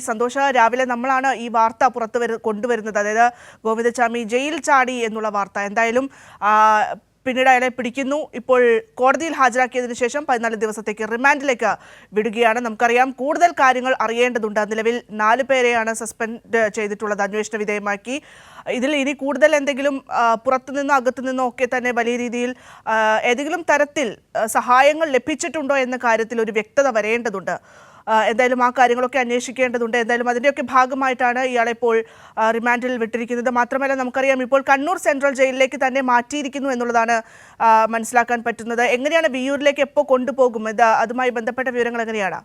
സന്തോഷ, രാവിലെ നമ്മളാണ് ഈ വാർത്ത കൊണ്ടുവരുന്നത്. അതായത് ഗോവിന്ദച്ചാമി ജയിൽ ചാടി എന്നുള്ള വാർത്ത. എന്തായാലും പിന്നീട് അയാളെ പിടിക്കുന്നു. ഇപ്പോൾ കോടതിയിൽ ഹാജരാക്കിയതിനു ശേഷം 14 ദിവസത്തേക്ക് റിമാൻഡിലേക്ക് വിടുകയാണ്. നമുക്കറിയാം, കൂടുതൽ കാര്യങ്ങൾ അറിയേണ്ടതുണ്ട്. നിലവിൽ 4 പേരെയാണ് സസ്പെൻഡ് ചെയ്തിട്ടുള്ളത്, അന്വേഷണ വിധേയമാക്കി. ഇതിൽ ഇനി കൂടുതൽ എന്തെങ്കിലും പുറത്തുനിന്നോ അകത്തുനിന്നോ ഒക്കെ തന്നെ വലിയ രീതിയിൽ ഏതെങ്കിലും തരത്തിൽ സഹായങ്ങൾ ലഭിച്ചിട്ടുണ്ടോ എന്ന കാര്യത്തിൽ ഒരു വ്യക്തത വരേണ്ടതുണ്ട്. എന്തായാലും ആ കാര്യങ്ങളൊക്കെ അന്വേഷിക്കേണ്ടതുണ്ട്. എന്തായാലും അതിൻ്റെയൊക്കെ ഭാഗമായിട്ടാണ് ഇയാളെ ഇപ്പോൾ റിമാൻഡിൽ വിട്ടിരിക്കുന്നത്. മാത്രമല്ല, നമുക്കറിയാം ഇപ്പോൾ കണ്ണൂർ സെൻട്രൽ ജയിലിലേക്ക് തന്നെ മാറ്റിയിരിക്കുന്നു എന്നുള്ളതാണ് മനസ്സിലാക്കാൻ പറ്റുന്നത്. എങ്ങനെയാണ് വിയ്യൂരിലേക്ക് എപ്പോൾ കൊണ്ടുപോകും? അതുമായി ബന്ധപ്പെട്ട വിവരങ്ങൾ എങ്ങനെയാണ്?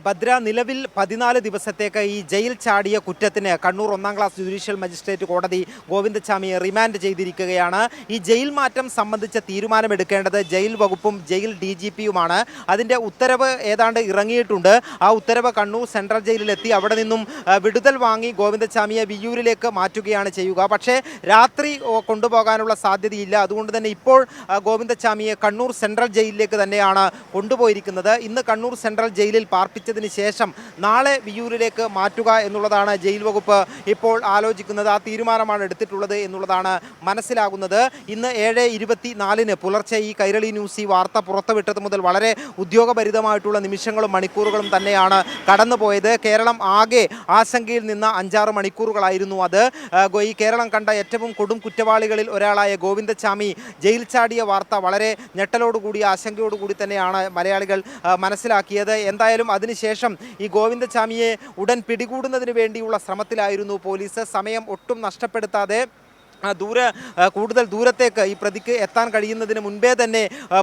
ഭദ്ര, നിലവിൽ 14 ദിവസത്തേക്ക് ഈ ജയിൽ ചാടിയ കുറ്റത്തിന് കണ്ണൂർ 1ാം ക്ലാസ് ജുഡീഷ്യൽ മജിസ്ട്രേറ്റ് കോടതി ഗോവിന്ദച്ചാമിയെ റിമാൻഡ് ചെയ്തിരിക്കുകയാണ്. ഈ ജയിൽ മാറ്റം സംബന്ധിച്ച തീരുമാനമെടുക്കേണ്ടത് ജയിൽ വകുപ്പും ജയിൽ DGPയുമാണ്. അതിൻ്റെ ഉത്തരവ് ഏതാണ്ട് ഇറങ്ങിയിട്ടുണ്ട്. ആ ഉത്തരവ് കണ്ണൂർ സെൻട്രൽ ജയിലിലെത്തി അവിടെ നിന്നും വിടുതൽ വാങ്ങി ഗോവിന്ദച്ചാമിയെ വിയ്യൂരിലേക്ക് മാറ്റുകയാണ് ചെയ്യുക. പക്ഷേ രാത്രി കൊണ്ടുപോകാനുള്ള സാധ്യതയില്ല. അതുകൊണ്ട് തന്നെ ഇപ്പോൾ ഗോവിന്ദച്ചാമിയെ കണ്ണൂർ സെൻട്രൽ ജയിലിലേക്ക് തന്നെയാണ് കൊണ്ടുപോയിരിക്കുന്നത്. ഇന്ന് കണ്ണൂർ സെൻട്രൽ ജയിലിൽ പ്പിച്ചതിന് ശേഷം നാളെ വിയ്യൂരിലേക്ക് മാറ്റുക എന്നുള്ളതാണ് ജയിൽ വകുപ്പ് ഇപ്പോൾ ആലോചിക്കുന്നത്. ആ തീരുമാനമാണ് എടുത്തിട്ടുള്ളത് എന്നുള്ളതാണ് മനസ്സിലാകുന്നത്. ഇന്ന് 7:24 പുലർച്ചെ ഈ കൈരളി ന്യൂസ് ഈ വാർത്ത പുറത്തുവിട്ടത് മുതൽ വളരെ ഉദ്യോഗഭരിതമായിട്ടുള്ള നിമിഷങ്ങളും മണിക്കൂറുകളും തന്നെയാണ് കടന്നുപോയത്. കേരളം ആകെ ആശങ്കയിൽ നിന്ന് 5-6 മണിക്കൂറുകളായിരുന്നു അത്. ഈ കേരളം കണ്ട ഏറ്റവും കൊടും കുറ്റവാളികളിൽ ഒരാളായ ഗോവിന്ദച്ചാമി ജയിൽ ചാടിയ വാർത്ത വളരെ ഞെട്ടലോടുകൂടി ആശങ്കയോടുകൂടി തന്നെയാണ് മലയാളികൾ മനസ്സിലാക്കിയത്. എന്തായാലും അതിനുശേഷം ഈ ഗോവിന്ദച്ചാമിയെ ഉടൻ പിടികൂടുന്നതിന് വേണ്ടിയുള്ള ശ്രമത്തിലായിരുന്നു പോലീസ്. സമയം ഒട്ടും നഷ്ടപ്പെടുത്താതെ കൂടുതൽ ദൂരത്തേക്ക് ഈ പ്രതിക്ക് എത്താൻ കഴിയുന്നതിന് മുൻപേ തന്നെ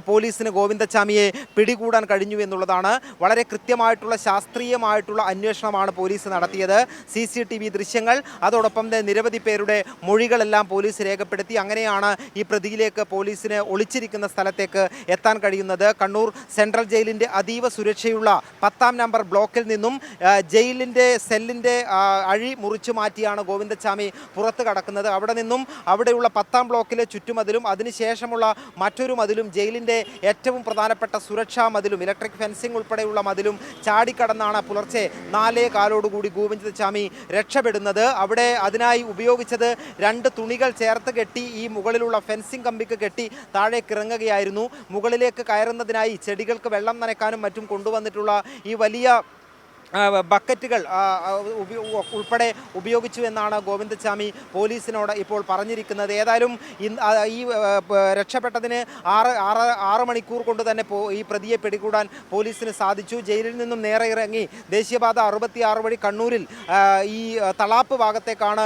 പോലീസിന് ഗോവിന്ദച്ചാമിയെ പിടികൂടാൻ കഴിഞ്ഞു എന്നുള്ളതാണ്. വളരെ കൃത്യമായിട്ടുള്ള ശാസ്ത്രീയമായിട്ടുള്ള അന്വേഷണമാണ് പോലീസ് നടത്തിയത്. CCTV ദൃശ്യങ്ങൾ, അതോടൊപ്പം തന്നെ നിരവധി പേരുടെ മൊഴികളെല്ലാം പോലീസ് രേഖപ്പെടുത്തി. അങ്ങനെയാണ് ഈ പ്രതിയിലേക്ക് പോലീസിന് ഒളിച്ചിരിക്കുന്ന സ്ഥലത്തേക്ക് എത്താൻ കഴിയുന്നത്. കണ്ണൂർ സെൻട്രൽ ജയിലിൻ്റെ അതീവ സുരക്ഷയുള്ള 10ാം നമ്പർ ബ്ലോക്കിൽ നിന്നും ജയിലിൻ്റെ സെല്ലിൻ്റെ അഴി മുറിച്ചു മാറ്റിയാണ് ഗോവിന്ദച്ചാമി പുറത്ത് കടക്കുന്നത്. അവിടെ നിന്നും അവിടെയുള്ള 10ാം ബ്ലോക്കിലെ ചുറ്റുമതിലും അതിനുശേഷമുള്ള മറ്റൊരു മതിലും ജയിലിൻ്റെ ഏറ്റവും പ്രധാനപ്പെട്ട സുരക്ഷാ മതിലും ഇലക്ട്രിക് ഫെൻസിംഗ് ഉൾപ്പെടെയുള്ള മതിലും ചാടിക്കടന്നാണ് പുലർച്ചെ 4:15 ഗോവിന്ദച്ചാമി രക്ഷപ്പെടുന്നത്. അവിടെ അതിനായി ഉപയോഗിച്ചത് 2 തുണികൾ ചേർത്ത് കെട്ടി ഈ മുകളിലുള്ള ഫെൻസിംഗ് കമ്പിക്ക് കെട്ടി താഴേക്ക് ഇറങ്ങുകയായിരുന്നു. മുകളിലേക്ക് കയറുന്നതിനായി ചെടികൾക്ക് വെള്ളം നനയ്ക്കാനും മറ്റും കൊണ്ടുവന്നിട്ടുള്ള ഈ വലിയ ബക്കറ്റുകൾ ഉൾപ്പെടെ ഉപയോഗിച്ചു എന്നാണ് ഗോവിന്ദച്ചാമി പോലീസിനോട് ഇപ്പോൾ പറഞ്ഞിരിക്കുന്നത്. ഏതായാലും ഈ രക്ഷപ്പെട്ടതിന് 6 മണിക്കൂർ കൊണ്ട് തന്നെ ഈ പ്രതിയെ പിടികൂടാൻ പോലീസിന് സാധിച്ചു. ജയിലിൽ നിന്നും നേരെ ഇറങ്ങി ദേശീയപാത 66 വഴി കണ്ണൂരിൽ ഈ തളാപ്പ് ഭാഗത്തേക്കാണ്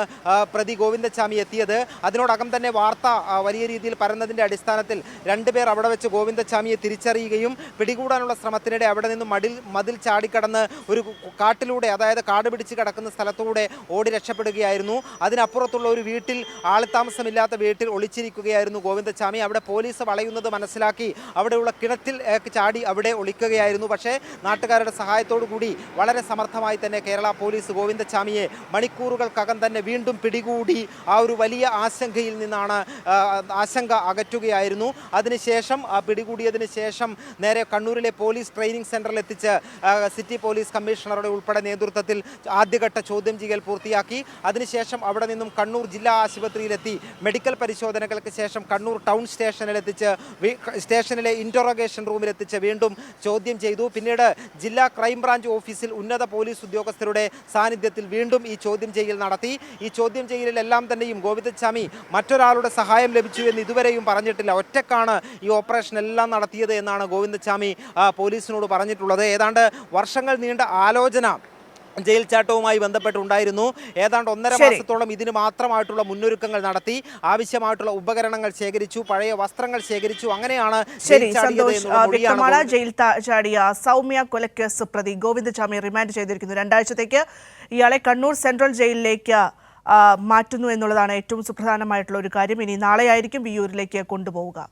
പ്രതി ഗോവിന്ദച്ചാമി എത്തിയത്. അതിനോടകം തന്നെ വാർത്ത വലിയ രീതിയിൽ പരന്നതിൻ്റെ അടിസ്ഥാനത്തിൽ 2 പേർ അവിടെ വെച്ച് ഗോവിന്ദച്ചാമിയെ തിരിച്ചറിയുകയും പിടികൂടാനുള്ള ശ്രമത്തിനിടെ അവിടെ നിന്നും മതിൽ ചാടിക്കടന്ന് ഒരു കാട്ടിലൂടെ, അതായത് കാട് പിടിച്ച് കിടക്കുന്ന സ്ഥലത്തൂടെ ഓടി രക്ഷപ്പെടുകയായിരുന്നു. അതിനപ്പുറത്തുള്ള ഒരു വീട്ടിൽ, ആൾത്താമസമില്ലാത്ത വീട്ടിൽ ഒളിച്ചിരിക്കുകയായിരുന്നു ഗോവിന്ദച്ചാമി. അവിടെ പോലീസ് വളയുന്നത് മനസ്സിലാക്കി അവിടെയുള്ള കിണറ്റിൽ ചാടി അവിടെ ഒളിക്കുകയായിരുന്നു. പക്ഷേ നാട്ടുകാരുടെ സഹായത്തോടു കൂടി വളരെ സമർത്ഥമായി തന്നെ കേരള പോലീസ് ഗോവിന്ദച്ചാമിയെ മണിക്കൂറുകൾക്കകം തന്നെ വീണ്ടും പിടികൂടി ആ ഒരു വലിയ ആശങ്കയിൽ നിന്നാണ് ആശങ്ക അകറ്റുകയായിരുന്നു. അതിനുശേഷം പിടികൂടിയതിന് ശേഷം നേരെ കണ്ണൂരിലെ പോലീസ് ട്രെയിനിങ് സെൻറ്ററിൽ എത്തിച്ച് സിറ്റി പോലീസ് കമ്മീഷണറുടെ ഉൾപ്പെടെ നേതൃത്വത്തിൽ ആദ്യഘട്ട ചോദ്യം ചെയ്യൽ പൂർത്തിയാക്കി. അതിനുശേഷം അവിടെ നിന്നും കണ്ണൂർ ജില്ലാ ആശുപത്രിയിലെത്തി മെഡിക്കൽ പരിശോധനകൾക്ക് ശേഷം കണ്ണൂർ ടൗൺ സ്റ്റേഷനിലെ ഇൻറ്ററോഗേഷൻ റൂമിലെത്തിച്ച് വീണ്ടും ചോദ്യം ചെയ്തു. പിന്നീട് ജില്ലാ ക്രൈംബ്രാഞ്ച് ഓഫീസിൽ ഉന്നത പോലീസ് ഉദ്യോഗസ്ഥരുടെ സാന്നിധ്യത്തിൽ വീണ്ടും ഈ ചോദ്യം ചെയ്യൽ നടത്തി. ഈ ചോദ്യം ചെയ്യലിലെല്ലാം തന്നെയും ഗോവിന്ദച്ചാമി മറ്റൊരാളുടെ സഹായം ലഭിച്ചു എന്ന് ഇതുവരെയും പറഞ്ഞിട്ടില്ല. ഒറ്റക്കാണ് ഈ ഓപ്പറേഷൻ എല്ലാം നടത്തിയത് എന്നാണ് ഗോവിന്ദച്ചാമി പോലീസിനോട് പറഞ്ഞിട്ടുള്ളത്. ഏതാണ്ട് വർഷങ്ങൾ നീണ്ട ആലോചന ജയിൽ ചാട്ടവുമായി ബന്ധപ്പെട്ടുണ്ടായിരുന്നു. ഏതാണ്ട് 1.5 മാസത്തോളം ഇതിന് മാത്രമായിട്ടുള്ള മുന്നൊരുക്കങ്ങൾ നടത്തി. ആവശ്യമായിട്ടുള്ള ഉപകരണങ്ങൾ ശേഖരിച്ചു, പഴയ വസ്ത്രങ്ങൾ ശേഖരിച്ചു. അങ്ങനെയാണ് ജയിൽ ചാടിയ സൗമ്യ കൊലക്കേസ് പ്രതി ഗോവിന്ദച്ചാമി റിമാൻഡ് ചെയ്തിരിക്കുന്നു. 2 ആഴ്ചത്തേക്ക് ഇയാളെ കണ്ണൂർ സെൻട്രൽ ജയിലിലേക്ക് മാറ്റുന്നു എന്നുള്ളതാണ് ഏറ്റവും സുപ്രധാനമായിട്ടുള്ള ഒരു കാര്യം. ഇനി നാളെയായിരിക്കും വിയ്യൂരിലേക്ക് കൊണ്ടുപോവുക.